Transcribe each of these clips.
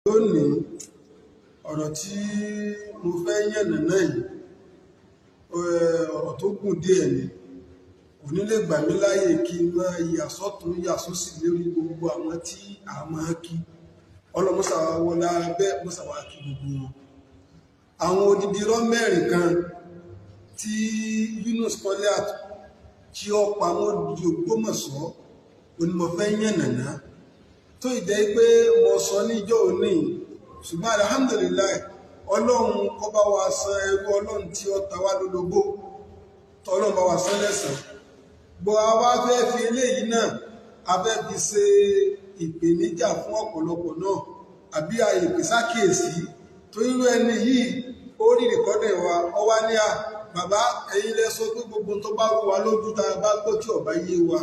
Lónìí ọ̀rọ̀ tí mo fẹ́ yànnàná yìí ọ̀rọ̀ tó gùn díẹ̀ ni, kò ní lè gbà mí láyè kí n máa yà sọ́tún yà sósì lórí gbogbo àwọn tí a máa kí. Ọlọ́mọ́sàwá wọlá bẹ́ẹ̀ mọ́sàwá kí gbogbo wọn. Àwọn odidi irọ́ mẹ́rin kan tí Yunus Kọ́líát tí ó pamọ́ di Ògbómọ̀ṣọ́ onímọ̀ fẹ́ yànnàná tó ìdẹ́ pé mo sọ níjọ́ òní, ṣùgbọ́n alhamdulillah Ọlọ́run kó bá wa san ẹrú Ọlọ́run tí ó ta wá lólobó tọ́lọ́run bá wa san lẹ́san. Bọ́ a wá fẹ́ fi eléyìí náà a fẹ́ fi ṣe ìpèníjà fún ọ̀pọ̀lọpọ̀ náà àbí ààyè ìpèsákèésí tó irú ẹni yìí ó rí rìkọ́dẹ̀ wa ọwá ní à bàbá ẹ̀yin lẹ sọ pé gbogbo tó bá wù wá lójú tá a bá gbọ́ tí ọ̀bá yé wa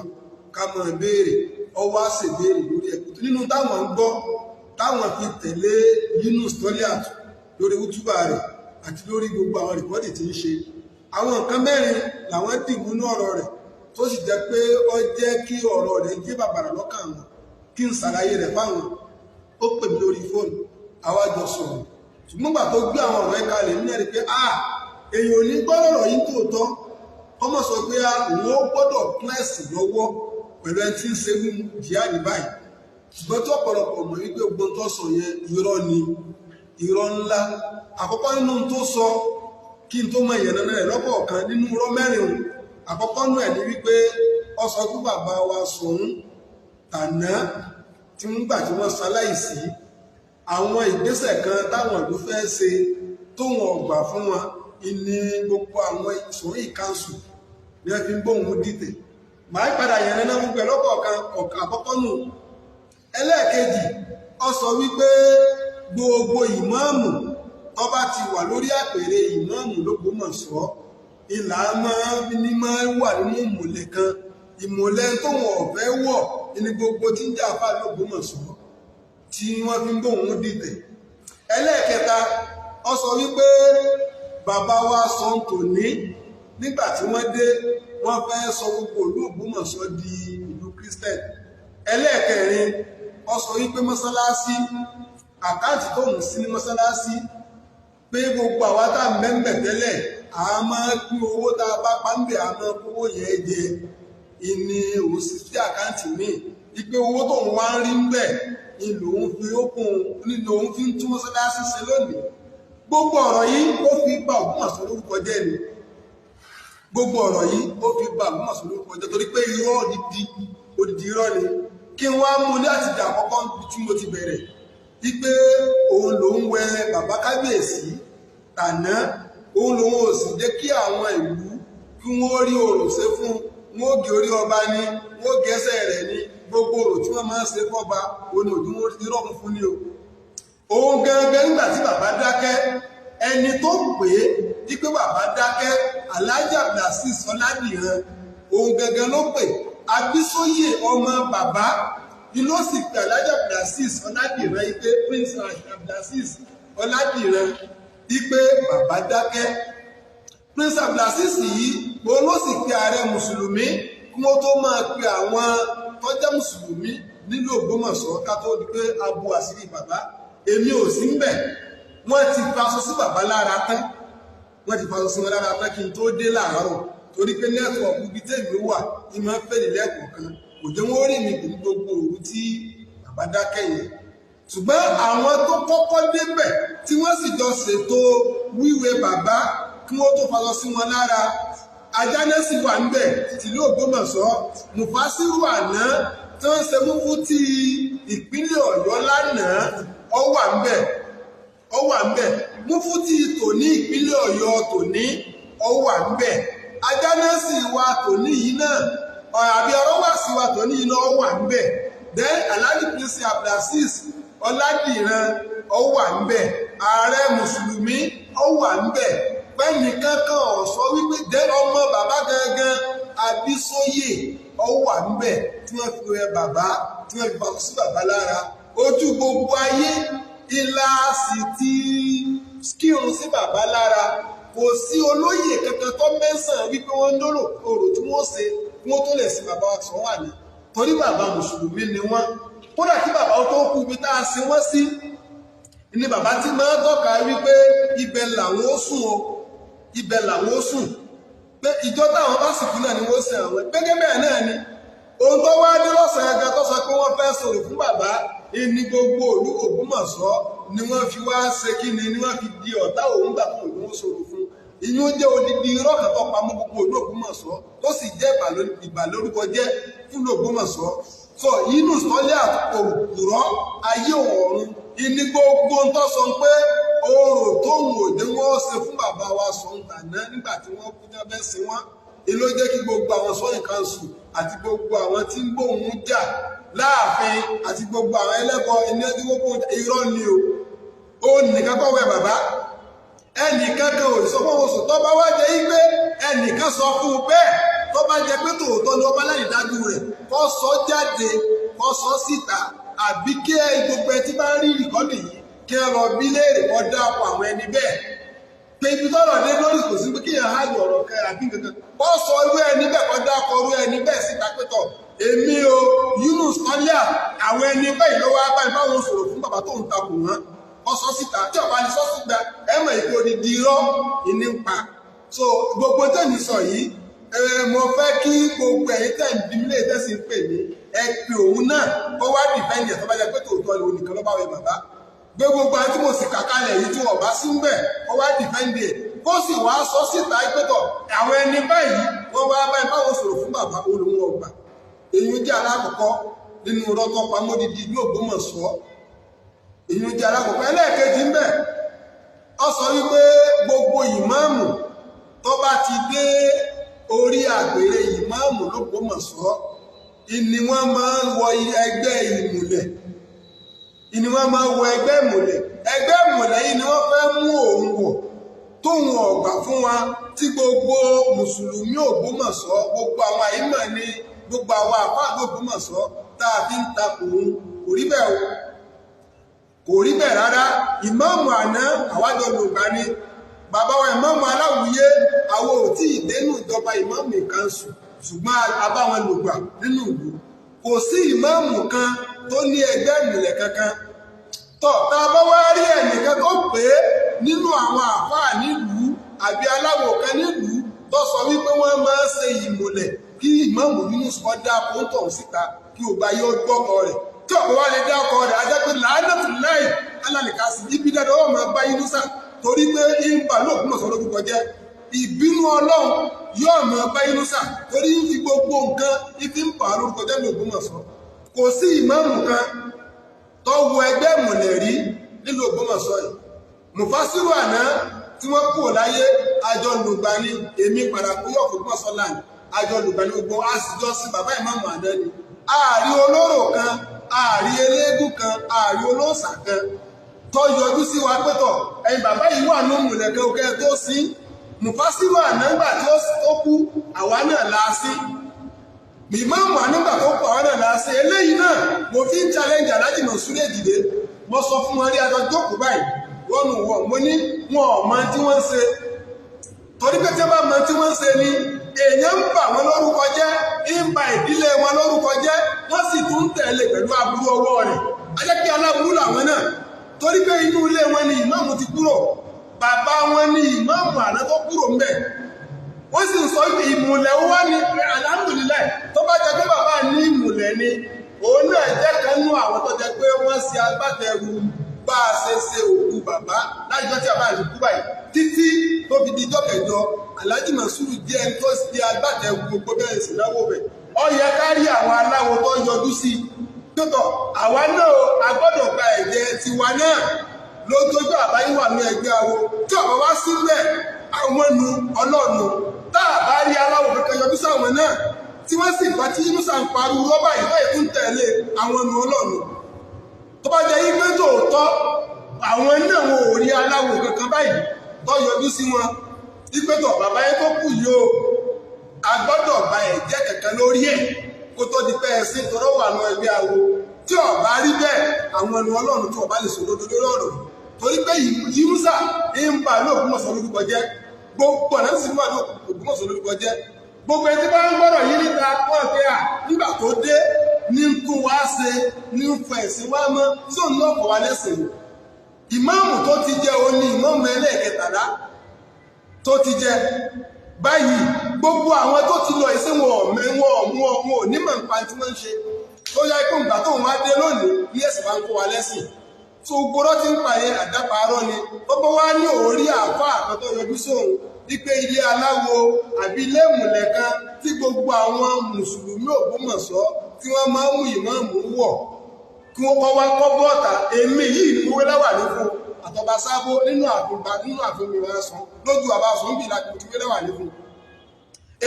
ká máa béèrè ọwá ṣèbéèrè lórí ẹ̀kọ́ nínú táwọn ń gbọ́ táwọn fi tẹ̀lé Yunus Kọ́líát lórí wútúbà rẹ̀ àti lórí gbogbo àwọn rìkọ́dì tí ń ṣe àwọn nǹkan mẹ́rin làwọn dìbò ní ọ̀rọ̀ rẹ̀ tó sì jẹ́ pé ó jẹ́ kí ọ̀rọ̀ rẹ̀ jẹ́ bàbàrà lọ́kàn wọn kí n ṣàlàyé rẹ̀ fáwọn. Ó pè mí lórí fóònù àwa jọ sọ̀rọ̀ ṣùgbọ́n gbà tó gbé àwọn ọ̀rọ̀ ẹ̀ka lẹ̀ nílẹ̀ rí pé èèyàn ò ní gbọ́dọ̀ yìí tòótọ́ ọmọ sọ pé òun ó gbọ́dọ̀ kílẹ̀sì lọ́wọ́ pẹ̀lú ẹni tí ń ṣe mú jihadi báyìí ṣùgbọ́n tí ọ̀pọ̀lọpọ̀ mọ̀ wípé gbọ́n tó sọ yẹn irọ́ ni, irọ́ ńlá. Àkọ́kọ́ nínú tó sọ kí n tó mọ ìyẹn náà rẹ̀ lọ́kọ̀ọ̀kan nínú irọ́ mẹ́rin òun àkọ́kọ́ nú ẹ̀ ní wípé ó sọ fún bàbá wa Ṣọ̀ún tàná tí wọ́n gbà tí wọ́n ṣaláìsí àwọn ìgbésẹ̀ kan táwọn ìlú fẹ́ ṣe tó wọn ọgbà fún wọn ìní gbogbo àwọn ìṣòro ìkánṣu ní ẹ fi ń gbóhùn dìtẹ̀. Màá padà yẹn náà gbogbo ẹ̀ lọ́kọ̀ọ̀kan ọ̀kan àkọ́kọ́ nù. Ẹlẹ́ẹ̀kejì ó sọ wípé gbogbo ìmáàmù tó bá ti wà lórí àpèrè ìmáàmù l'Ógbómọ̀ṣọ́ ìlà máa wà nínú ìmùlẹ̀ kan ìmùlẹ̀ tó wọn ọ̀fẹ́ wọ̀ ní gbogbo tí ń jà fà l'Ógbómọ̀ṣọ́ tí wọ́n fi ń gbóhùn dìtẹ̀. Ẹlẹ́ẹ̀kẹta ó sọ wípé bàbá wa sọ tòní nígbà tí wọ́n dé wọ́n fẹ́ sọ gbogbo ìlú Ògbómọ̀ṣọ́ di ìlú Christian. Ẹlẹ́ẹ̀kẹrin ó sọ wípé mọ́sálásí àkáǹtì tó ń sí ní mọ́sálásí pé gbogbo àwa tá mẹ́mẹ́ tẹ́lẹ̀ a máa pín owó tá a bá pàǹdẹ̀ a máa kówó yẹn jẹ ìní òun sì sí àkáǹtì míì wípé owó tó ń wá ń rí ń bẹ̀ ni lòun fi ń tún mọ́sálásí ṣe lónìí. Gbogbo ọ̀rọ̀ yìí ó fi bà Ògbómọ̀ṣọ́ lórúkọ jẹ́ ni, gbogbo ọ̀rọ̀ yìí ó fi bà Ògbómọ̀ṣọ́ lórúkọ jẹ́ torí pé irọ́ odidi irọ́ ni. Kí n wá mú láti dà àkọ́kọ́ tí mo ti bẹ̀rẹ̀ wípé òun lòun wẹ bàbá kábíyèsí tàná òun lòun ò sì jẹ́ kí àwọn ìlú kí wọ́n rí orò ṣe fún wọn ó gé orí ọba ní wọn ó gẹ́sẹ̀ rẹ̀ ní gbogbo orò tí wọ́n máa ń ṣe fọ́ba òun òdún wọn ti rọ́ọ̀mù fún ní o. Òun gangan nígbà tí bàbá dákẹ́ ẹni tó pè é wípé bàbá dákẹ́ Alhaji Abdulazeez Ọládìran òun gangan ló pè Abísóyè ọmọ bàbá ni ló sì pè Alhaji Abdulazeez Ọládìran wípé Prince Abdulazeez Ọládìran wípé bàbá dákẹ́. Prince Abdulazeez yìí òun ló sì pe ààrẹ mùsùlùmí kí wọ́n tó máa pe àwọn tó jẹ́ mùsùlùmí nílùú Ògbómọ̀ṣọ́ ká tó di pé abu àṣírí bàbá èmi ò sí ń bẹ̀. Wọ́n ti faṣọ sí bàbá lára tán wọ́n ti faṣọ sí wọn lára tán kí n tó dé láàárọ̀ torí pé nẹ́ẹ̀tọ̀ọ̀kù ibi tẹ́mi wà ní máa ń fẹ́lẹ̀ lẹ́ẹ̀kọ̀ọ̀kan kò jẹ́ wọ́n rí mi pẹ̀lú gbogbo òru tí bàbá dákẹ́ yẹn. Ṣùgbọ́n àwọn tó kọ́kọ́ débẹ̀ tí wọ́n sì jọ ṣètò wíwẹ̀ bàbá kí wọ́n tó faṣọ sí wọn lára Ajánẹ́sì wà ń bẹ̀ tìlú Ògbómọ̀ṣọ́ Mufasiru àná tí wọ́n ṣe Mufti ìpínlẹ̀ Ọ̀yọ́ lánàá ó wà ń bẹ̀ Mufti tòní ìpínlẹ̀ Ọ̀yọ́ tòní ó wà ń bẹ̀ Ajánẹ́sì wa tòní yìí náà àbí Ọ̀rọ̀wàsí wa tòní yìí náà ó wà ń bẹ̀. Then Alhaji Prince Abdulazeez Ọládìran ó wà ń bẹ̀ ààrẹ mùsùlùmí ó wà ń bẹ̀ pẹ́yìn kankan ọ̀sọ́ wípé jẹ́ ọmọ bàbá gangan Abísóyè ó wà ń bẹ̀ tí wọ́n fi wẹ bàbá tí wọ́n fi bàbá sí bàbá lára ojú gbogbo ayé ìlà sì ti kírun sí bàbá lára. Kò sí olóyè kankan tó mẹ́sàn-án wípé wọ́n ń dórò orò tí wọ́n ṣe kí wọ́n tó lè sin bàbá wa sọ wà ní torí bàbá mùsùlùmí ni wọ́n. Kódà kí bàbá tó kú ibi tá a sin wọ́n sí ni bàbá tí máa tọ́ka wípé ibẹ̀ làwọn ó sùn o ibẹ̀ làwọn ó sùn pé ìjọ táwọn bá sìnkú náà ni wọ́n sin àwọn gẹ́gẹ́ bẹ́ẹ̀ náà ni ohun tó wá dé lọ́sàn-án gan tó sọ pé wọ́n fẹ́ sọ̀rọ̀ fún bàbá ní gbogbo ìlú Ògbómọ̀ṣọ́ ni wọ́n fi wá ṣe kí ni wọ́n fi di ọ̀tá òun gbà fún òun sọ̀rọ̀ fún ìyún jẹ́ odidi irọ́ kan tó pamọ́ gbogbo ìlú Ògbómọ̀ṣọ́ tó sì jẹ́ ìbàlórúkọ jẹ́ fún Ògbómọ̀ṣọ́ sọ inú sọ́lẹ̀ òkúrọ́ ayé ọ̀run ìní gbogbo ń tọ́ sọ pé oòrùn tó ń wò ní wọ́n ṣe fún bàbá wa sọ ń tàná nígbà tí wọ́n kú ní abẹ́ sí wọn ló jẹ́ kí gbogbo àwọn sọ́yìn kanṣu àti gbogbo àwọn tí ń gbóhùn jà láàfin àti gbogbo àwọn ẹlẹ́bọ iná tí wọ́n kó irọ́ ni ó nìkan kọ́ wẹ bàbá ẹnìkan kan ò sọ fún oṣù tó bá wá jẹ́ pé ẹnìkan sọ fún un bẹ́ẹ̀ tó bá jẹ́ pé tòótọ́ ni ọba láyìí dájú rẹ̀ kó sọ jáde kó sọ síta àbí kí gbogbo ẹ tí bá rí ìkọ́nì yìí kí ẹ lọ bí léèrè kó dáàpọ̀ àwọn ẹni bẹ́ẹ̀ pé ibi tọ́rọ̀ dé lórí kò sí pé kí èèyàn háyọ̀ ọ̀rọ̀ kẹ àbí kankan kó sọ irú ẹni bẹ́ẹ̀ kó dáàpọ̀ irú ẹni bẹ́ẹ̀ síta pẹ́tọ̀ èmi o Yunus Kọ́líà àwọn ẹni bẹ́ẹ̀ ló wá báyìí báwọn sọ̀rọ̀ fún bàbá tó ń takò wọn kó sọ síta tí ọba ní sọ síta ẹ mọ̀ ìkó ni di irọ́ ìní ń pa so gbogbo tẹ̀mí sọ yìí mo fẹ́ kí gbogbo ẹ̀yin tẹ̀ ń bí mílẹ̀ tẹ̀sí ń pè ní ẹ pé òun náà kó wá dìfẹ́ǹdì ẹ̀ tó bá jẹ́ pé tòótọ́ ni òun nìkan ló bá wẹ bàbá gbé gbogbo àti mo sì kàkálẹ̀ yìí tí wọ́n bá sí ń bẹ̀ kó wá dìfẹ́ǹdì ẹ̀ kó sì wá sọ síta ìpẹ́tọ̀ àwọn ẹni báyìí wọ́n wá báyìí báwọn sọ̀rọ̀ fún bàbá olóhùn ọgbà èyí jẹ́ alákọ̀ọ́kọ́ nínú rọ́tọ́ pamọ́dídì ní Ògbómọ̀ṣọ́ èyí jẹ́ alákọ̀ọ́kọ́ ẹlẹ́ẹ̀kejì ń bẹ̀ ọ sọ wípé gbogbo ìmáàmù tó bá ti dé orí àgbèrè ìmáàmù l'Ógbómọ̀ṣọ́ ìní wọ́n máa ń wọ ẹgbẹ́ ìmùlẹ̀ ìní wọ́n máa ń wọ ẹgbẹ́ ìmùlẹ̀ yìí ni wọ́n fẹ́ mú òun wọ̀ tóun ọ̀gbà fún wa tí gbogbo mùsùlùmí Ògbómọ̀ṣọ́ gbogbo àwọn àyímọ̀ ní gbogbo àwọn àfáàgbé Ògbómọ̀ṣọ́ tá a fi ń takò òun kò rí bẹ́ẹ̀ o kò rí bẹ́ẹ̀ rárá ìmáàmù àná àwájọ Yorùbá ni bàbá wa ìmáàmù Aláwùyé àwọn ò tí ì dénú ìjọba ìmáàmù ìkànsù ṣùgbọ́n abáwọn lògbà nínú ìlú kò sí ìmáàmù kan tó ní ẹgbẹ́ ìmùlẹ̀ kankan tọ́ tá a bá wá rí ẹnìkan tó pé nínú àwọn àfáà nílùú àbí aláwọ̀ kan nílùú tó sọ wípé wọ́n máa ń ṣe ìmùlẹ̀ kí ìmáàmù nínú sọ́dá pọ́ńtọ̀ síta kí ó bá yóò gbọ́kọ̀ rẹ̀ tí ọ̀pọ̀ wá lè dá ọkọ̀ rẹ̀ ajá pé láàánàtù láì alálìkásí ibi dáadáa wọ́n máa bá inú sá torí pé ìmbà l'Ógbómọ̀ṣọ́ lórúkọ jẹ́ ìbínú Ọlọ́run yóò máa bá inú sá torí ń fi gbogbo nǹkan ibi ń bà lórúkọ jẹ́ ní Ògbómọ̀ṣọ́ kò sí ìmáàmù kan tó wọ ẹgbẹ́ ìmùlẹ̀ rí nílùú Ògbómọ̀ṣọ́ yìí Mufasiru àná tí wọ́n kúrò láyé àjọ lùgbà ní èmi pàdàkúyọ̀ Ògbómọ̀ṣọ́ láàrín àjọ lùgbà ní gbogbo àsìjọ sí bàbá ìmáàmù àná ni ààrí olóró kan ààrí eléégún kan ààrí olóòṣà kan tó yọjú sí wa pẹ́tọ̀ ẹ̀yin bàbá yìí wà ní òmùlẹ̀kẹ́ òkè tó sí Mufasiru ànágbà tí ó kú àwa náà la sí ìmáàmù ànágbà tó kú àwa náà la sí eléyìí náà mo fi ń challenge Alhaji Mansur Èjìdé mo sọ fún wọn rí adọ jókòó báyìí wọ́n wọ̀ mo ní wọn ò mọ tí wọ́n ń ṣe torí pé tí wọ́n bá mọ tí wọ́n ń ṣe ni èèyàn ń bà wọn lórúkọ jẹ́ ń ba ìdílé wọn lórúkọ jẹ́ wọ́n sì tún ń tẹ̀lé pẹ̀lú aburú ọwọ́ rẹ̀ ajẹ́ kí aláburú làwọn náà torí pé inú ilé wọn ni ìmáàmù ti kúrò bàbá wọn ni ìmáàmù àná tó kúrò ńbẹ̀ wọ́n sì ń sọ ìmùlẹ̀ wá ní alhamdulillah tó bá jẹ́ pé bàbá ní ìmùlẹ̀ ni òun náà jẹ́ kan nú àwọn tó jẹ́ pé wọ́n ṣe agbátẹrù bá a ṣe òkú bàbá láìjọ́ tí a bá rí kú báyìí títí tó fi di ijọ́ kẹjọ Alhaji Mansur jẹ́ ẹni tó ṣe agbátẹrù gbogbo bẹ́ẹ̀ sì náwó bẹ̀ ó yẹ ká rí àwọn aláwo tó yọjú sí i tótọ̀ àwa náà a gbọ́dọ̀ gba ẹ̀jẹ̀ tiwa náà ló tójú àbáyé wà ní ẹgbẹ́ awo tí ọ̀bá wá sílẹ̀ àwọn nu ọlọ́ọ̀nù tá a bá rí aláwo kankan yọjú sáwọn náà tí wọ́n sì bá tí musa ń parú rọ́bà ìfẹ́ ìkún tẹ̀lé àwọn nu ọlọ́ọ̀nù tó bá jẹ́ yípe tòótọ́ àwọn náà wọn ò rí aláwo kankan báyìí tó yọjú sí wọn yípe tó bàbá yẹn tó kù yìí o a gbọ́dọ̀ gba ẹ̀jẹ̀ kankan lórí ẹ̀ kó tó di pẹ́ ẹ̀sìn tọrọ wà ní ẹgbẹ́ awo tí ọba rí bẹ́ẹ̀ àwọn ẹnu ọlọ́run tí ọba lè sọ lódodo lọ́rọ̀ torí pé yìmúsà ń bà ní Ògbómọ̀ṣọ́ lórúkọ jẹ́ gbogbo ọ̀nà sì wà ní Ògbómọ̀ṣọ́ lórúkọ jẹ́ gbogbo ẹni tí bá ń gbọ́dọ̀ yí níta wọ́n pé à nígbà tó dé ní ń kún wá ṣe ní ń fọ ẹ̀sìn wá mọ́ tí òun náà kọ̀ wá lẹ́sìn ìmáàmù tó ti jẹ òní ìmáàmù ẹlẹ́ẹ̀kẹtàlá tó ti jẹ báyìí gbogbo àwọn tó ti lọ ìṣe wọn ò nímọ̀ nípa tí wọ́n ń ṣe tó yá ikú ìgbà tóun wá dé lónìí ní ẹ̀sìn wa ń kó wa lẹ́sìn tó gbọ́dọ̀ ti ń pààyè àdáparọ́ ni gbogbo wa ní òórí àáfà àkọ́tọ́ yọjú sóhun wípé ilé aláwo àbí ilé ìmùlẹ̀ kan tí gbogbo àwọn mùsùlùmí Ògbómọ̀ṣọ́ tí wọ́n máa ń mú ìmáàmù wọ̀ kí wọ́n kọ́ wá kọ́ bọ́ọ̀tà èmi yìí ní wọ́n lẹ́wà ní fún àtọ̀bà sábó nínú àfihàn ìrẹsàn lójú àbáṣọ́ ń bì láti tí wọ́n lẹ́wà ní fún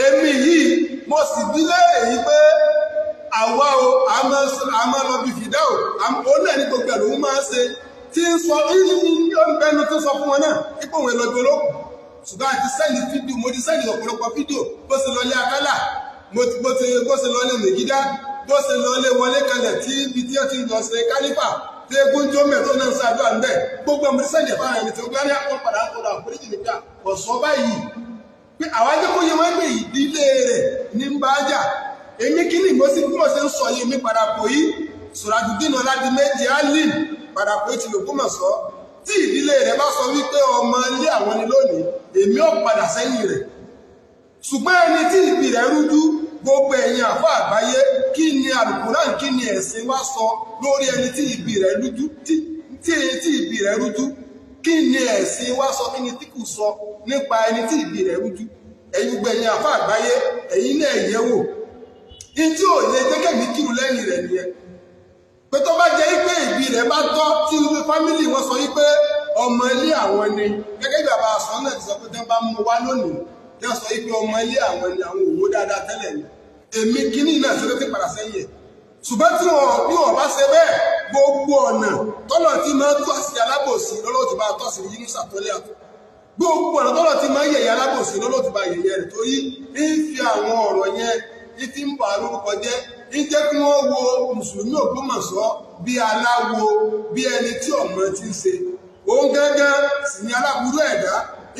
èmi yìí mo sì bí léèrè pé àwa o a máa lọ bí fìdá o ó náà ní gbogbo ẹ̀rọ máa ń ṣe tí ń sọ ìbẹnu tó sọ fún wọn náà ipò òun lọ gbolo ṣùgbọ́n àti sẹ́ẹ̀lì fídíò mo ti sẹ́ẹ̀lì ọ̀pọ̀lọpọ̀ fídíò bó ṣe lọ lé akálà bó ṣe lọ lé mègídá bó ṣe lọ lé wọlé kalẹ̀ tí ibi tí ó ti lọ ṣe kálífà tí egun jó mẹ́tọ́ náà ṣàdúrà ń bẹ̀ gbogbo ọmọ sẹ́ẹ̀lì ẹ̀fọ́ ẹni tí ó gbá ní àwọn padà ń tọrọ àforíjì nípa ọ̀sọ́ báyìí pé àwọn ajẹ́kọ̀ọ́yẹ wọn gbé ìdílé rẹ̀ ní ń bá jà èmi kí ni mo sì bí mo ṣe ń sọ yìí mi padà pò yí Sùràjùdínù Ọládìméjì Alim padà pò ti l'Ògbómọ̀ṣọ́ tí ìdílé rẹ̀ bá sọ wípé ọmọ ilé àwọn ni lónìí èmi ò padà sẹ́yìn rẹ̀ ṣùgbọ́n ẹni tí ìbí rẹ̀ rújú gbogbo ẹ̀yin àfọ àgbáyé kí ni Al-Qur'an kí ni ẹ̀sìn wa sọ lórí ẹni tí ìbí rẹ̀ rújú tí ìbí rẹ̀ rújú kí ni ẹ̀sìn wa sọ kí ni tí kò sọ nípa ẹni tí ìbí rẹ̀ rújú ẹ̀yin gbogbo ẹ̀yin àfọ àgbáyé ẹ̀yin náà yẹ̀ wò ìtí ò lè jẹ́kẹ̀ mí kírun lẹ́yìn rẹ̀ nìyẹn pé tó bá jẹ́ pé ìbí rẹ̀ bá tọ́ tí fámílì wọn sọ wípé ọmọ ilé àwọn ni gẹ́gẹ́ bí bàbá àṣọ náà ti sọ pé tẹ́ bá mú wá lónìí tẹ́ sọ wípé ọmọ ilé àwọn ni àwọn òwò dáadáa tẹ́lẹ̀ ni èmi kíní náà ṣe ló ti padà sẹ́yìn ẹ̀ ṣùgbọ́n tí wọn bá ṣe bẹ́ẹ̀ gbogbo ọ̀nà tọ́lọ̀ tí máa tó àṣì alábòsí lọ́lọ́ ti bá tọ́ sí yínú sàtọ́lẹ̀ àtọ́ gbogbo ọ̀nà tọ́lọ̀ tí máa yẹ̀yẹ́ alábòsí lọ́lọ́ ti bá yẹ̀yẹ́ rẹ̀ torí ń fi àwọn ọ̀rọ̀ yẹn ìtí ń bà lórúkọ jẹ́ ń jẹ́ kí wọ́n wo mùsùlùmí Ògbómọ̀ṣọ́ bí aláwo bí ẹni tí ọmọ ti ń ṣe òun gángan sì ní aláburú ẹ̀dá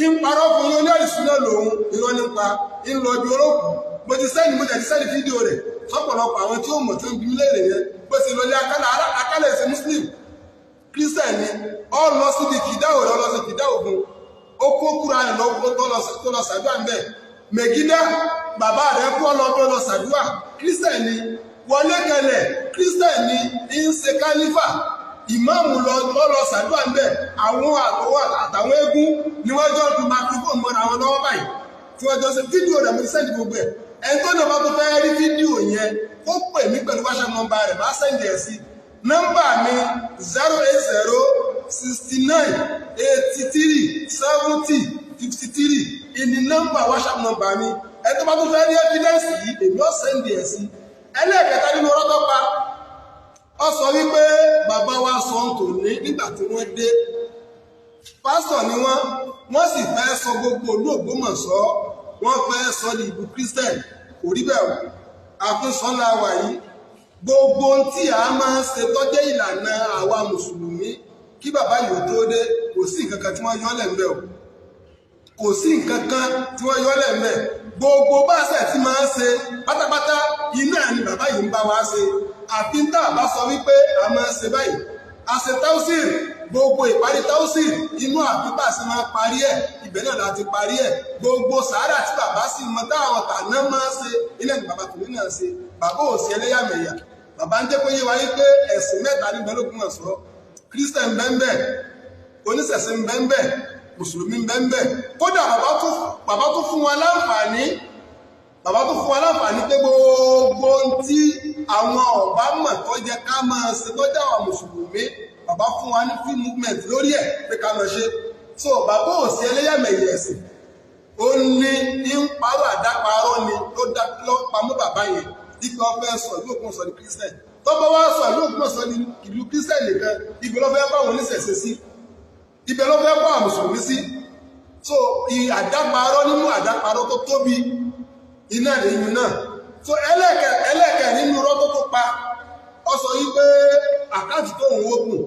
ń parọ́ fún yín ní àìsúná lòun irọ́ nípa ń lọ bí olókù mo ti sẹ́ni fídíò rẹ̀ sọ́pọ̀lọpọ̀ àwọn tí ó mọ̀ tó ń bí léèrè yẹn bó ṣe lọ lé akálẹ̀ ẹ̀sẹ̀ muslim christian ni ọ lọ síbi fìdáwò rẹ lọ sí fìdáwò fún ó kó kúra rẹ tó lọ sàdúrà ń bẹ̀ mẹ̀gídá bàbá rẹ̀ kú ọlọ́dún lọ sàdúrà christian ni wọlé kẹlẹ̀ christian ni ń ṣe kálífà ìmáàmù lọ sàdúrà ń bẹ̀ àwọn àtàwọn eégún ni wọ́n jọ lu microphone mọ́ra wọn lọ́wọ́ báyìí tí wọ́n jọ ṣe fídíò rẹ̀ mo ti sẹ́ndì gbogbo ẹ̀ ẹni tó náà bá tó fẹ́ rí fídíò yẹn ó pè mí pẹ̀lú WhatsApp nọ́mbà rẹ̀ máa sẹ́ndì ẹ̀ sí nọ́mbà mi 08069837053 ìní nọ́mbà WhatsApp nọ́mbà mi ẹni tó bá tó fẹ́ rí evidence yìí èmi ó sẹ́ndì ẹ̀ sí ẹlẹ́ẹ̀kẹta nínú ọ̀rọ̀ tó pa ọ sọ wípé bàbá wa sọ ń tò ní nígbà tí wọ́n dé pásítọ̀ ni wọ́n sì fẹ́ sọ gbogbo olú Ògbómọ̀ṣọ́ wọ́n fẹ́ sọ ní ìlú Christian kò rí bẹ́ẹ̀ àfihàn wà yìí gbogbo tí a máa ń ṣe tọ́jẹ́ ìlànà àwa mùsùlùmí kí bàbá yìí tó dé kò sí nǹkan kan tí wọ́n yọ́lẹ̀ ń bẹ̀ o kò sí nǹkan kan tí wọ́n yọ́lẹ̀ ń bẹ̀ gbogbo báṣẹ̀ tí máa ń ṣe pátápátá iná ni bàbá yìí ń bá wa ṣe àfi ń tà bá sọ wípé a máa ń ṣe báyìí a ṣe táwùsìr gbogbo ìparí táwùsìr inú àbíbà sí máa parí ẹ̀ ibẹ̀ náà láti parí ẹ̀ gbogbo sàárà tí bàbá sì mọ táwọn tàná máa ń ṣe ilé ní bàbá tòun náà ṣe bàbá ò sí ẹlẹ́yàmẹ̀yà bàbá ń jẹ́ pé yé wáyé pé ẹ̀sìn mẹ́ta ní Ògbómọ̀ṣọ́ Christian bẹ́ẹ̀ oníṣẹ̀ṣe bẹ́ẹ̀ mùsùlùmí bẹ́ẹ̀ kódà bàbá tó fún wa láǹfààní pé gbogbo tí àwọn ọ̀bá mọ̀ tó jẹ́ ká máa ṣe tó jẹ́ àwọn mùsùlùmí bàbá fún wa ní free movement lórí ẹ̀ pé ká lọ ṣe so bàbá ò sí ẹlẹ́yàmẹ̀yà ẹ̀sìn ó ní ń parọ́ àdáparọ́ ni ló pamọ́ bàbá yẹn dípò ọfẹ́ sọ ìlú Ògbómọ̀ṣọ́ ní Christian tó bá wá sọ ìlú Ògbómọ̀ṣọ́ ní ìlú Christian nìkan ibẹ̀ ló fẹ́ bá wọn oníṣẹ̀ṣe sí ibẹ̀ ló fẹ́ bá àwọn mùsùlùmí sí so àdáparọ́ nínú àdáparọ́ tó tóbi iná lẹ́yìn náà so ẹlẹ́kẹ̀ nínú rọ́tọ́ tó pa ọ sọ yí pé àkáǹtì tó ń wókùn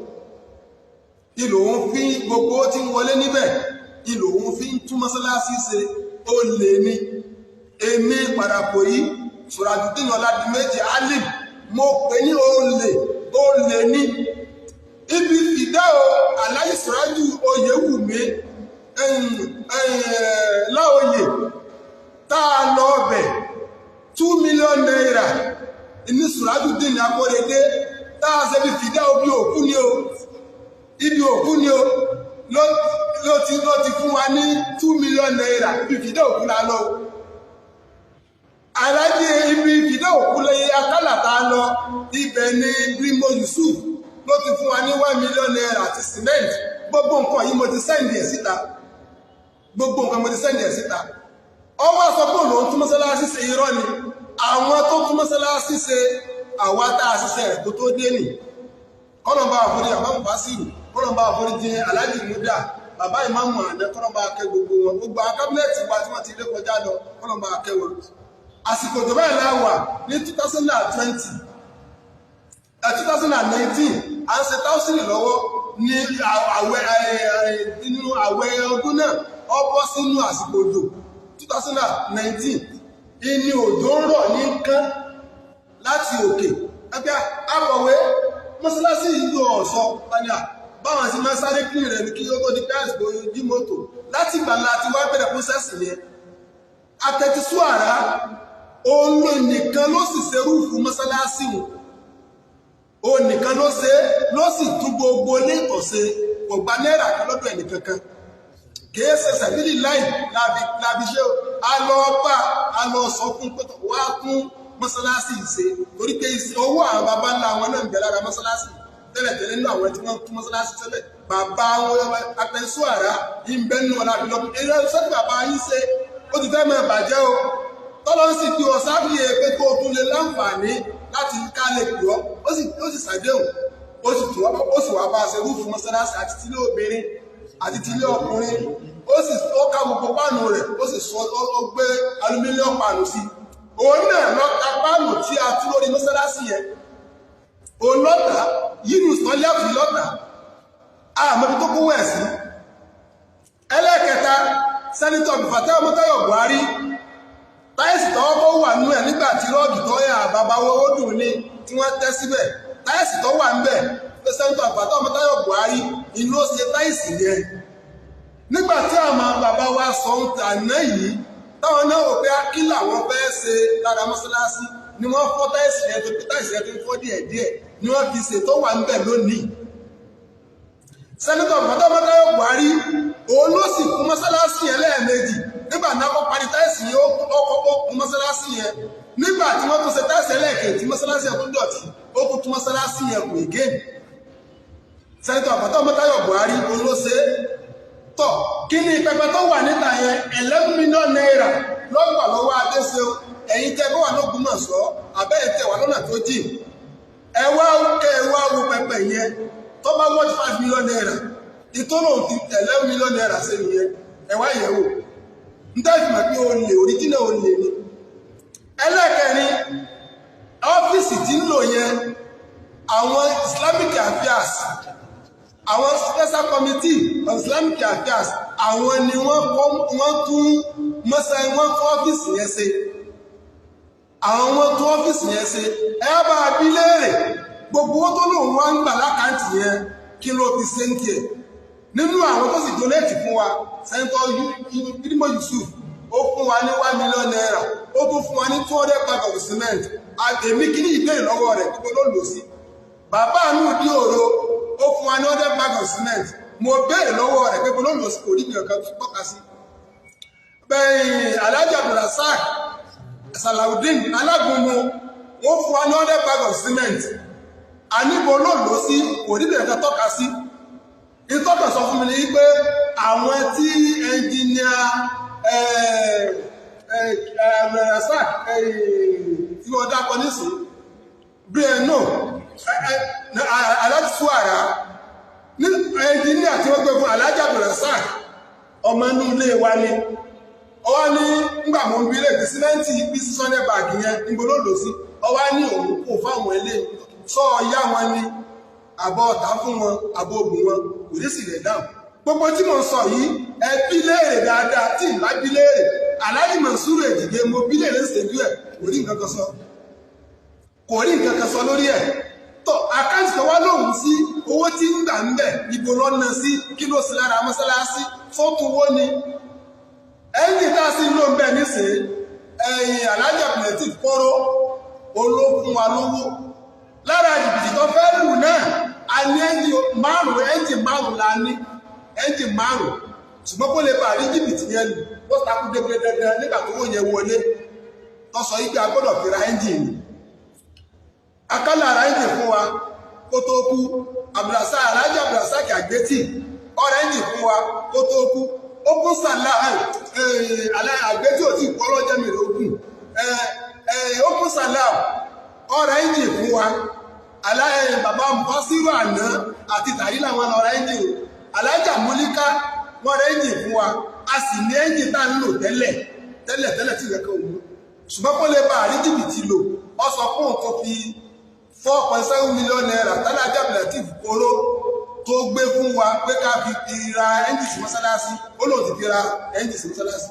ìlò òun fi gbogbo tí ń wọlé níbẹ̀ ìlò òun fi ń tún mọ́sálásí ṣe ó lè ní èmi padàpọ̀ yìí Sùràjùdínù Ọládìméjì Alim mo pè ní ó lè ní ibi fìdá o aláìsàn láòyè tá a lọ ọbẹ̀ 2 million naira ní Surajudeen Akorede tá a ṣe bí fìdá ibi òkú ni o ló ti fún wa ní 2 million naira ibi fìdá òkú la lọ alájẹ ibi fìdá òkú lẹ́yìn akálà tá a lọ ibẹ̀ ni Brimo Yusuf ló ti fún wa ní 1 million naira àti cement gbogbo nǹkan yìí mo ti sẹ́ndì ẹ̀ síta ọwọ́ sọ pé òun tún mọ́sálásí ṣe irọ́ ni àwọn tó tún mọ́sálásí ṣe àwa tá a ṣiṣẹ́ rẹ̀ kó tó dé nì kọ́lọ̀mbà àforí àbámu Básírù kọ́lọ̀mbà àforí jẹ́ Aláàjì Múdà bàbá ìmáàmù àná kọ́lọ̀mbà akẹ́ gbogbo wọn gbogbo akábínẹ̀tì wa tí wọ́n ti lé kọjá lọ kọ́lọ̀mbà akẹ́ wọn àsìkò tó báyìí láwà ní 2019 à ń ṣe táùsìlì lọ́wọ́ ní nínú àwẹ̀ ọdún náà ọ bọ́ sínú àsìkò òjò 2019 ìní òjò ń rọ̀ ní kán láti òkè ẹgbẹ́ àbọ̀wé mọ́sálásí ìlú ọ̀ṣọ́ pàdé báwọn sí máa sáré kí rẹ̀ ní kí ó tó di káàsìkò ojú mọ́tò láti gbà láti wá bẹ̀rẹ̀ pọ́sẹ̀sì yẹn Àtẹ̀tìsú Àrá òun nìkan ló sì ṣe rúùfù mọ́sálásí wọn òun nìkan ló sì tún gbogbo ní ìtọ̀sẹ̀ kò gba náírà kan lọ́dọ̀ ẹnì kankan kìí ṣe sàbílì láì lábi ṣe a lọ sọ fún pẹ́tọ̀ wá tún mọ́sálásí ìṣe torí pé owó àwọn bàbá ńlá wọn náà ń bẹ lára mọ́sálásí tẹ́lẹ̀tẹ́lẹ̀ nínú àwọn tí wọ́n tún mọ́sálásí tẹ́lẹ̀ bàbá wọn Àtẹ̀tìsú Àrá yìí ń bẹ nínú wọn láti lọ́pọ̀ eré sẹ́tì bàbá yín ṣe ó ti fẹ́ mọ́ bàjẹ́ o tọ́lọ́ sì fi ọ̀sáfìyè pé kó o tún lè láǹfààní láti ká lè pè ọ́ ó sì ṣàdéhùn ó sì wá bá a ṣe rúùfù mọ́sálásí àti tílé obìnrin àti tílé ọkùnrin ó ká gbogbo páànù rẹ̀ ó sì sọ ó gbé alumíníọ̀mù páànù sí òun náà lọ ka páànù tí a tú lórí mọ́sálásí yẹn òun lọ́tà Yunus ọlẹ́fù lọ́tà àmọ́bí tó kówó ẹ̀ sí ẹlẹ́ẹ̀kẹta sẹ́nitọ̀ Fatai Ọmọ́táyọ̀ Buhari táìsì tọ́wọ́ bó wà nú ẹ̀ nígbà tí rọ́ọ̀gì tó yà bàbá owó dùn ní tí wọ́n tẹ́ síbẹ̀ táìsì tó wà ń bẹ̀ pé sẹ́ńtọ̀ Fatai Ọmọ́táyọ̀ Buhari inú ó ṣe táìsì yẹn nígbà tí àwọn bàbá wa sọ ń tà náà yìí táwọn náà wò pé kí làwọn fẹ́ ṣe lára mọ́sálásí ni wọ́n fọ́ táìsì yẹn tó pé táìsì yẹn tó ń fọ́ díẹ̀díẹ̀ ni wọ́n fi ṣe tó wà ń bẹ̀ lónìí sẹ́ńtọ̀ Fatai Ọmọ́táyọ̀ Buhari òun ló sì kún mọ́sálásí yẹn lẹ́ẹ̀mejì nígbà náà kọ́ parí táìsì yẹn ó kún mọ́sálásí yẹn nígbà tí wọ́n tún ṣe táìsì ẹlẹ́ẹ̀kejì tí mọ́sálásí yẹn tó dọ̀tí ó kún tún mọ́sálásí yẹn kù again sẹ́ńtọ̀ Fatai Ọmọ́táyọ̀ Buhari òun ló ṣe tọ̀ kí ni pẹpẹ tó wà níta yẹn 11 million naira lọ́gbà lọ́wọ́ Adéṣeun ẹ̀yin tẹ́ bọ́ wà l'Ógbómọ̀ṣọ́ àbẹ́yẹ tẹ́ wà lọ́nà tó jìn ẹ wá wo pẹpẹ yẹn tó bá wọ́n 5 million naira ìtọ́nà ti 11 million naira sí nìyẹn ẹ wá yẹ̀ wò ntẹ́fìmọ̀ pé olè oríjìnà olè ni ẹlẹ́kẹ̀rin ọ́fíìsì tí ń lò yẹn àwọn Islamic Affairs àwọn Special Committee of Islamic Affairs àwọn ni wọ́n tún ọ́fíìsì yẹn ṣe àwọn wọn tún ọ́fíìsì yẹn ṣe ẹ bá a bí léèrè gbogbo owó tó lòun wá ń gbà lákàntì yẹn kí ló fi ṣe ń tiẹ̀ nínú àwọn tó sì donate fún wa sẹ́ńtọ́ Brimo Yusuf ó fún wa ní 1 million naira ó tún fún wa ní 200 bag of cement èmi kí ní ìbéèrè lọ́wọ́ rẹ̀ gbogbo ló lò sí bàbá mi ò dí òro ó fún wa ní 100 bag of cement mo béèrè lọ́wọ́ rẹ̀ gbogbo ló lò sí kò rí mi ọ̀kan tọ́ka sí bẹ́ẹ̀ Alhaji Abdulrasaq Salawudeen Alágúnmu ó fún wa ní 100 bag of cement àníbo ló lò sí kò rí mi ọ̀kan tọ́ka sí ìtọ́kọ̀ sọ fún mi ní pé àwọn tí ẹnjìníà Abdulrasaq tí wọ́n dákọ̀ nísìn Breno Àtẹ̀tìsú Àrá ní ẹnjìníà tí wọ́n gbé fún Alhaji Abdulrasaq ọmọ inú ilé wa ni ọwá ní ngbà mọ́ ń bí ilé ìpín símẹ́ǹtì bí 600 báàgì yẹn níbo ló lò sí ọwá ní òun kò fáwọn ilé sọ ọyá wọn ni àbọ̀ ọ̀tá fún wọn àbọ̀ ògùn wọn kò ní sì rẹ̀ dáhùn gbogbo tí mo sọ yìí ẹ bí léèrè dáadáa tí ìlà bí léèrè Alhaji Mansuru Èjìgbé mo bí léèrè ń ṣèjú ẹ kò rí nǹkan kan sọ lórí ẹ tọ àkáǹtì kan wá lóhùn sí owó tí ń gbà ń bẹ̀ ibo lọ́nà sí kí ló sí lára mọ́sálásí fọ́tò owó ni ẹ́ńjì tá a sì ń lò ń bẹ̀ nísìnyí ẹ̀yìn alájà pìlẹ̀tì kọ́rọ́ olókun wa lówó lára jìbìtì tó fẹ́ lù náà a ní ẹ́ńjì márùn la ní ẹ́ńjì márùn ṣùgbọ́n kó lè bá rí jìbìtì yẹn lù ó takú dégbé dandan nígbà tó wó yẹn wọlé tó sọ yí pé a gbọ́dọ̀ fi ra ẹ́ńjì ni akálà ara ẹ́ńjì fún wa kó tó kú alájà abdulrasaq àgbétì ọ̀rẹ́ ẹ́ńjì fún wa kó tó kú ó kún sàlá àgbétì ò tí kọ́ lọ́jọ́ mi lókun ó kún sàlá ọ̀rẹ́ ẹ́ńjì fún wa bàbá mọ́sírò àná àti tàrí làwọn ọ̀rẹ́ ẹ́ńjì alájà múlíká wọ́n rẹ̀ ẹ́ńjì fún wa a sì ní ẹ́ńjì tá ń lò tẹ́lẹ̀ tí ìrẹ́kẹ́ òun ṣùgbọ́n kó lè bá àrí jìbìtì lò ọ sọ fún òun tó fi 4.7 million naira tálájà Abdulateef Koro tó gbé fún wa pé ká fi ra ẹ́ńjì sí mọ́sálásí ó lòun ti fi ra ẹ́ńjì sí mọ́sálásí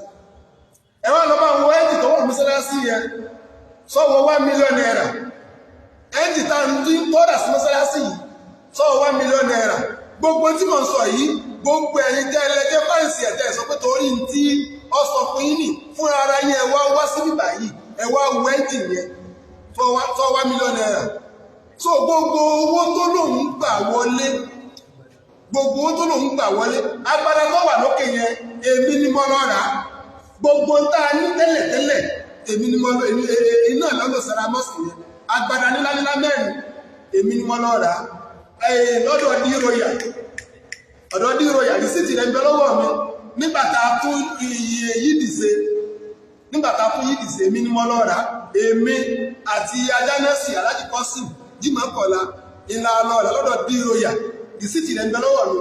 ẹ wá lọ bá wo ẹ́ńjì tó wọ́n mọ́sálásí yẹn sọ́wọ́ 1 million naira ẹ́ńjì tá ń dín tọ́dà sí mọ́sálásí yìí sọ́wọ́ 1 million naira gbogbo tí mo ń sọ yìí gbogbo ẹ̀yin tẹ́ ẹlẹ́jẹ́ fáǹsì ẹ̀tẹ́ sọ pé torí tí ọ sọ fún yín nì fún ara yín ẹ wá sí bíbà yìí ẹ wá wo ẹ́ńjì yẹn tó 1 million naira so gbogbo owó tó lòun gbà wọlé agbára tó wà lókè yẹn èmi ni mo lọ rà gbogbo tá a ní tẹ́lẹ̀ èmi ni mo lọ iná lọ́lọ́ sara mọ́sì yẹn agbára nílá mẹ́rin èmi ni mo lọ rà lọ́dọ̀ D-Royal rìsíìtì rẹ̀ ń bẹ lọ́wọ́ mi nígbàtà fún yídì ṣe èmi ni mo lọ rà èmi àti ajánẹ́sì alájì kọ́sìm jimá kọ̀lá ìlà lọ́ọ̀lá lọ́dọ̀ D-Royal rìsíìtì rẹ̀ ń bẹ lọ́wọ́ mi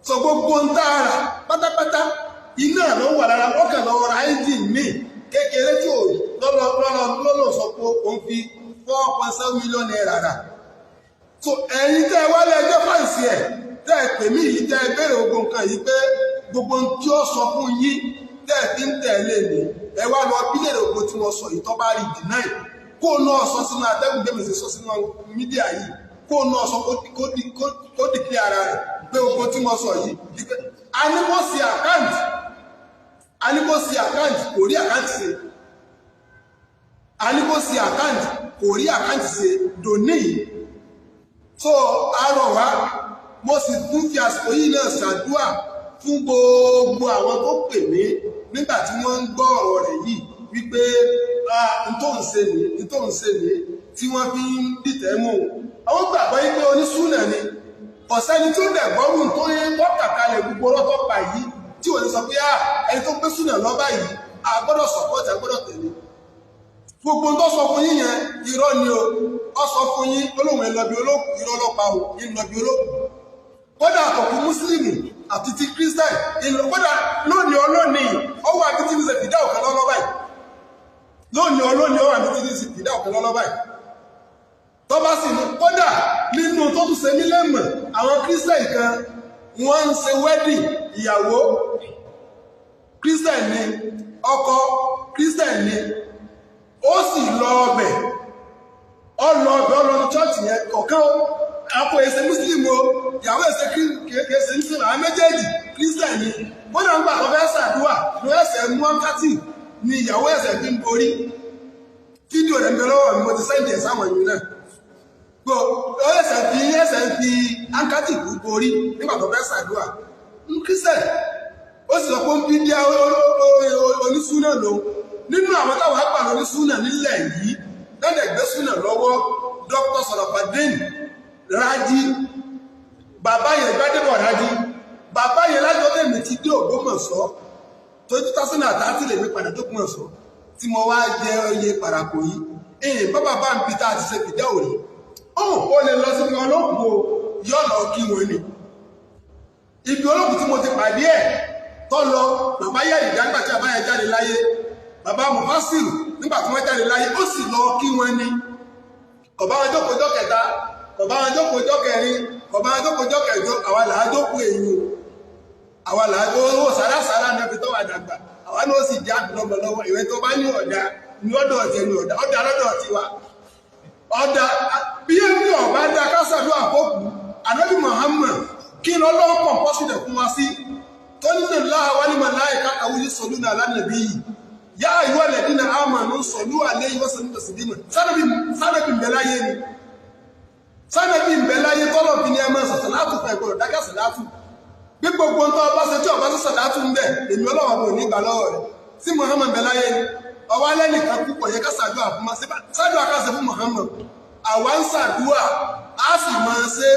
sọ gbogbo ń tààrà pátápátá iná ló wà lára ọkàn lọ́wọ́ ra ẹ́ńjìn mi kékeré tí ò lọ́lọ́ sọ pé òun fi 4.7 million naira rà so ẹ̀yin tẹ́ wálé ẹjọ́ fáǹsì ẹ̀ tẹ́ ẹ pè mí yìí tẹ́ ẹ bẹ̀rẹ̀ gbogbo nǹkan yìí pé gbogbo ohun tí ó sọ fún yín tẹ́ ẹ fi ń tẹ̀lé mi ẹ wá lọ bílẹ̀ ògbó tí wọ́n sọ yìí tó bá rí deny kó náà sọ sínú atẹ́gùn gbẹ̀mí sí sọ sínú mídíà yìí kó náà sọ kó dìkì ara rẹ̀ pé gbogbo tí wọ́n sọ yìí a ní kó sí àkáǹtì kò rí àkáǹtì ṣe kò rí àkáǹtì ṣe dòní yìí so arọ wa mo sì tún fi àsìkò yìí náà ṣàdúà fún gbogbo àwọn tó pè mí nígbà tí wọ́n ń gbọ́ ọ̀rọ̀ rẹ̀ yìí wípé ntòǹṣe ní tí wọ́n fi ń dìtẹ̀ mú àwọn gbàgbọ́ yìí pé onísúnà ni ọ̀sẹ́ni tó dẹ̀ gbọ́rùn tó yẹ tọ́kàkalẹ̀ gbogbo ọlọ́tọ́ pa yìí tí wọ́n sọ pé ẹni tó gbé súnà lọ́ba yìí a gbọ́dọ̀ sọ̀pọ̀tì a gbọ́dọ̀ tẹ̀lé gbogbo tó sọ fún yín yẹn irọ́ ni ó sọ fún yín olóhùn ẹlọ́bí olókùn irọ́ lọ́pàá ìlọ́bí olókùn kódà àkọ́kù mùsùlùmí àti ti kírísítẹ̀n ìlú kódà lónìí olónìí ọwọ́ àbí tí ní ṣe fìdá òkè lọ́lọ́ báyìí lónìí olónìí ọwọ́ àbí tí ní ṣe fìdá òkè lọ́lọ́ báyìí tó bá sì ní kódà nínú tó tún ṣe mí lẹ́mọ̀ àwọn kírísítẹ̀n kan wọ́n ń ṣe wẹ́dì ìyàwó kírísítẹ̀n ni ọkọ kírísítẹ̀n ni ó sì lọ ọbẹ̀ ọlọ́run chọ́ọ̀chì yẹn kọ̀ọ̀kan àpò ẹsẹ̀ mùsùlùmí o ìyàwó ẹsẹ̀ kẹsẹ̀ mùsùlùmí àwọn méjèèjì kírísítẹ̀n ni wọ́n náà ń gbà tó fẹ́ ṣàdúrà ló ẹsẹ̀ mú ọ́nkátì ni ìyàwó ẹsẹ̀ fi ń borí fídíò rẹ̀ ń bẹ lọ́wọ́ mi mo ti sẹ́ǹdì ẹ̀ sáwọn ìlú náà gbọ́ ẹsẹ̀ fi ọ́nkátì kú borí nígbà tó fẹ́ ṣàdúrà ń kírísítẹ̀n ó sì sọ pé ń bí díẹ̀ onísúnà lòun nínú àwọn táwọn àgbà onísúnà nílẹ̀ yìí lọ́dẹ̀ gbé súnà lọ́wọ́ Dr. Sọ̀rọ̀fàdín Rájí bàbá yẹn Gbádébọ̀ Rájí bàbá yẹn lájọ́ tẹ̀mí ti dé Ògbómọ̀ṣọ́ tó 2030 lè mi padà tó Ògbómọ̀ṣọ́ tí mo wá jẹ oyè parapò yìí èyí bàbá bá ń bi tá a ti ṣe fìdá òní ó lè lọ sí ọlọ́pù yọ̀nà kí wọn ni ibi olóògùn tí mo ti pàdé ẹ̀ tó lọ bàbá yẹ ìdágbà tí bàbá yẹn jáde láyé bàbá Mufasiru nígbà tí wọ́n jáde láyé ó sì lọ kí wọn ni ọba wọn jókòó ọjọ́ kẹta ọba wọn jókòó ọjọ́ kẹrin ọba wọn jókòó ọjọ́ kẹjọ àwa là á jókòó èyí o àwa là á owó sàrásàrá náà fi tọ́wọ́ àdàgbà àwa náà sì já àdúgbò lọ́wọ́ ìwé tó bá ní ọ̀dà ní ọ̀dọ̀ ọ̀tẹ̀ ní ọ̀dà lọ́dọ̀ tiwa ọ̀dà bí ẹni ọ̀bá dá kásàdúrà àkókù ànábì Muhammad kí ni Ọlọ́run kọ̀ǹpọ́sì rẹ̀ fún wa sí tó nínú láàwá ní malaikatahu yusalluna ala nabiyyi yá ayyuhal ladina amanu sallu alayhi wa sallimu taslima sánàbí mbẹ̀láyé ni sánàbí mbẹ̀láyé tọ́lọ̀ fi ní ẹmọ sàtàlátù fẹ́ gbọ́dọ̀ dákẹ́ sàtàlátù bí gbogbo ntọ́ ọba ṣe tí ọba ṣe sàtàlátù ń bẹ̀ èmi Ọlọ́run bò ní ìgbà lọ́wọ́ rẹ̀ sí Muhammad mbẹ̀láyé ni ọwọ́ alẹ́ nìkan púpọ̀ yẹ ká ṣàdúrà fún ma ṣàdúrà ká ṣe fún Muhammad àwa ń ṣàdúrà á sì máa ṣe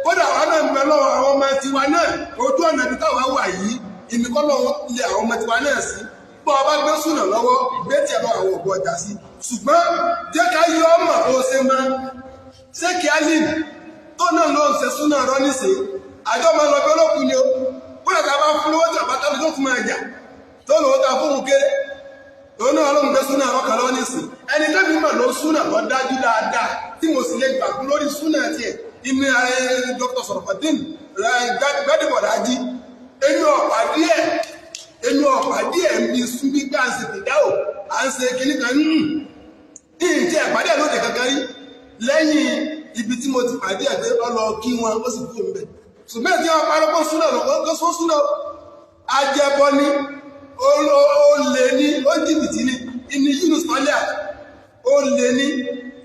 kódà àwọn náà ń bẹ lọ́wọ́ àwọn ọmọ tiwa náà ojú ọ̀nà ibi táwa wà yìí ìmìkọ́lọ́ lé àwọn ọmọ tiwa náà sí bọ́ ọba gbé súnà lọ́wọ́ gbé tiẹ̀ lọ àwọn ògbó ọjà sí ṣùgbọ́n jẹ́ ká yọ ọmọ tó ṣe máa ṣé kí á lè tó náà ló ń ṣe súnà rọ níṣe àjọ máa lọ bí olókùn ni ó kódà tá a bá fún lówó tí ọba tó tún máa jà tó lówó ta fóun kéré òun náà ló ń gbé súnà rọ kàn lọ́wọ́ níṣe ẹni tó bí mọ̀ ló súnà lọ dájú dáadáa tí mo sì lè gbàgbọ́ lórí súnà tiẹ̀ inú Dr. Sọ̀rọ̀fàdín Gbádébọ̀dájí ẹni ọ̀pá díẹ̀ ń bí sún bí gbá ń ṣe fìdáwò à ń ṣe kìíní kan ìjẹ́ ìpàdé lóde kankan rí lẹ́yìn ibi tí mo ti pàdé ẹ̀gbẹ́ ọlọ kí wọn ó sì kú ń bẹ̀ ṣùgbọ́n tí wọ́n parọ́ pọ́ súnà lọ́wọ́ súnà ajẹbọ ni olè ní ó jìbìtì ní ìní Yunus tọ́lẹ̀ olè ní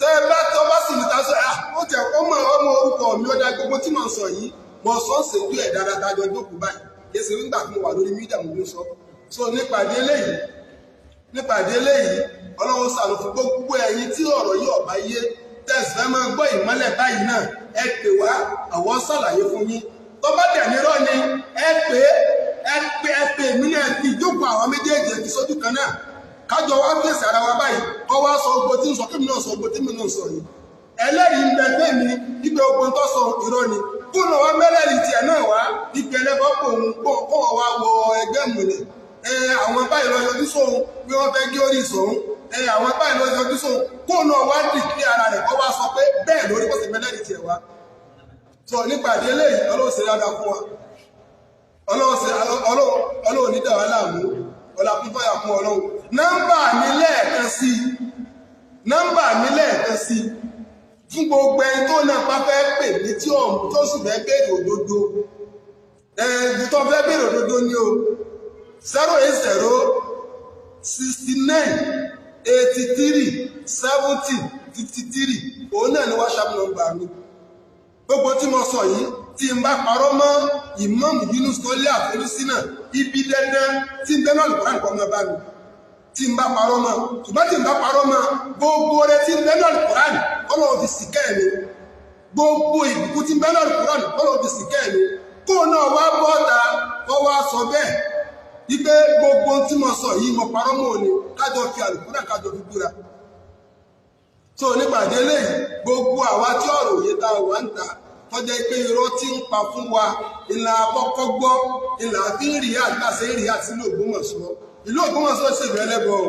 tẹ́ bá tọ́ bá sì níta sọ ó tẹ̀ ọmọ orúkọ mi ó dá gbogbo tí mo sọ yìí mo sọ ń ṣèjú ẹ̀ dáadáa jọ jókòó báyìí yẹsẹ̀ nígbà tí mo wà lórí mídíà mo ló sọ so nípàdé eléyìí Ọlọ́run ṣàánú fún gbogbo ẹ̀yin tí ọ̀rọ̀ yìí ọ̀bá yé tẹ̀sí fẹ́ máa gbọ́ ìmọ́lẹ̀ báyìí náà ẹ pè wá àwọn ṣàlàyé fún yín tó bá dẹ̀ nírọ̀ ni ẹ pè mí náà fi jókòó àwọn méjèèjì ẹ̀fí sójú kan náà kájọ wá fèsì ara wa báyìí kọ́ wá sọ ogbó tí ń sọ kémi náà sọ ogbó tí mi náà sọ yìí ẹlẹ́rìí ń bẹ bẹ́ẹ̀ mi ìgbẹ́ ogun tó sọ irọ́ ni kúnà wá mẹ́rẹ̀ẹ̀rì tiẹ̀ náà wá ìgbẹ́ ẹlẹ́bọ̀ kó wá wọ ẹgbẹ́ ìmùlẹ̀ àwọn báyìí lọ yọjú sóhun bí wọ́n fẹ́ gé orí ìsọ̀hún àwọn báyìí lọ yọjú sóhun kúnà wá dìkí ara rẹ̀ kọ́ wá sọ pé bẹ́ẹ̀ lórí kó sì mẹ́rẹ̀ẹ̀rì tiẹ̀ wá sọ nípàdé eléyìí Ọlọ́run ṣe dáadáa fún wa Ọlọ́run ní dàwà láàmú ọlá pípọ́ yà fún Ọlọ́run nọ́mbà mi lẹ́ẹ̀kan sí fún gbogbo ẹni tó náà bá fẹ́ pè ní tí ọ̀hún tó sì fẹ́ bèèrè òdodo tó fẹ́ bèèrè òdodo ní o 08069837053 òun náà ni WhatsApp nọ́mbà mi gbogbo tí mo sọ yìí tí n bá parọ́ mọ́ ìmáàmù Yunus tó lé àforísí náà ibi dandan tí n bẹ́ náà lùkọ́ nǹkan ọmọ bá mi tí n bá parọ́ mọ́ ṣùgbọ́n tí n bá parọ́ mọ́ gbogbo rẹ tí n bẹ́ náà lùkọ́ Ọlọ́run fi sì kẹ́ mi gbogbo ìbùkún tí n bẹ́ náà lùkọ́ Ọlọ́run fi sì kẹ́ mi kó náà wá bọ́ta wọ́n wá sọ bẹ́ẹ̀ wípé gbogbo tí mo sọ yìí mo parọ́ mọ́ òní kájọ fi àlùkùránì kájọ fi búra tó nípàdé eléyìí gbogbo àwa tí ọ̀rọ̀ òye tá wà ń ta tọ́jẹ́ pé irọ́ tí ń pa fún wa ìlà àkọ́kọ́ gbọ́ ìlà fi ń rìyà àgbàṣe rìyà sínú Ògbómọ̀ṣọ́ ìlú Ògbómọ̀ṣọ́ ṣe ìrẹ́ lẹ́bọ̀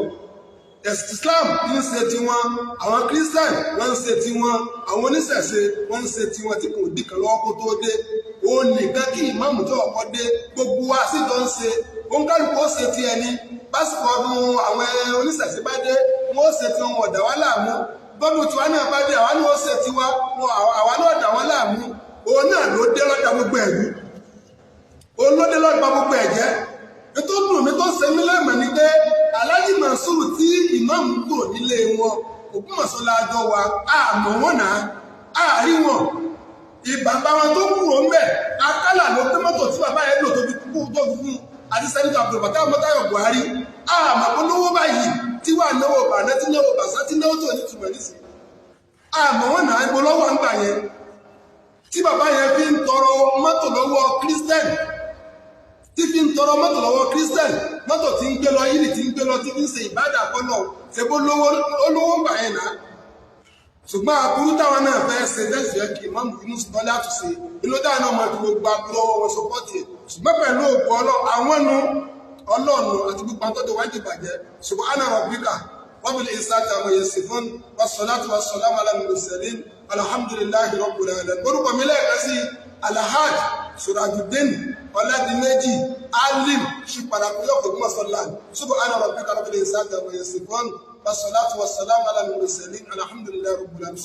ẹ̀sìn Islam ń ṣe tiwọn àwọn Christian wọ́n ń ṣe tiwọn àwọn oníṣẹ̀ṣe wọ́n ń ṣe tiwọn tí kò dìkan lọ́wọ́ kó tó dé òun nìkan kí ìmáàmù tó ọkọ̀ dé gbogbo wa sì jọ ń ṣe òun kálukú ó ṣe ti ẹni pásítọ̀ ọdún àwọn oníṣẹ̀ṣe bá dé wọ́n ó ṣe ti wọn ọ̀dà wá láàmú gbọ́dọ̀ tiwa náà bá dé àwa náà ṣe tiwa àwa náà dà wọ́n láàmú òun náà ló dé lọ́dà gbogbo ẹ̀rú òun ló dé lọ́dà gbogbo ẹ̀jẹ̀ ètò dùn mí tó ṣe mí lẹ́mọ̀ ni pé Alhaji Mansuru tí ìmáàmù kúrò nílé wọn Ògbómọ̀ṣọ́ lájọ wa àmọ́ wọn náà àárí wọn ìbàbá wọn tó kúrò ń bẹ̀ akálà ló pé mọ́tò tí bàbá yẹn lò tó fi kú tó fi fún àti sẹ́ńtà Abdulfatah Mọ́táyọ̀ Buhari àmọ́ olówó báyìí tí wà náwó bàná tí náwó bàṣá tí náwó tó ní túmọ̀ nísì àmọ́ wọn náà gbọ́ lọ́wọ́ ń gbà yẹn tí bàbá yẹn fi ń tọrọ mọ́tò lọ́wọ́ Christian tí fi ń tọrọ mọ́tò lọ́wọ́ Christian mọ́tò tí ń gbé lọ yìí tí ń gbé lọ tí fi ń ṣe ìbádà kọ́nà ṣe bó olówó ń gbà yẹn náà ṣùgbọ́n àbúrú táwọn náà fẹ́ ṣe lẹ́sìn yẹn kí ìmáàmù inú ṣùgbọ́n láti ṣe inú dáa náà máa fi gbogbo agbúrò wọn sọpọ́tì ẹ̀ ṣùgbọ́n pẹ̀lú ògùn àwọn nu ọlọ́ọ̀nù àti gbogbo àtọ́jú wájú ìbàjẹ́ subhana rabbika rabbil izzati amma yasifun wassalatu wassalamu ala mursalin alhamdulillahi rabbil alamin orúkọ mi lẹ́ẹ̀kan sí Alhaj Surajuddin Ọládìméjì alim ṣùpàdàkúyọ̀ Ògbómọ̀ṣọ́ subhana rabbika rabbil izzati amma yasifun wassalatu wassalamu ala mursalin alhamdulillahi rabbil alamin.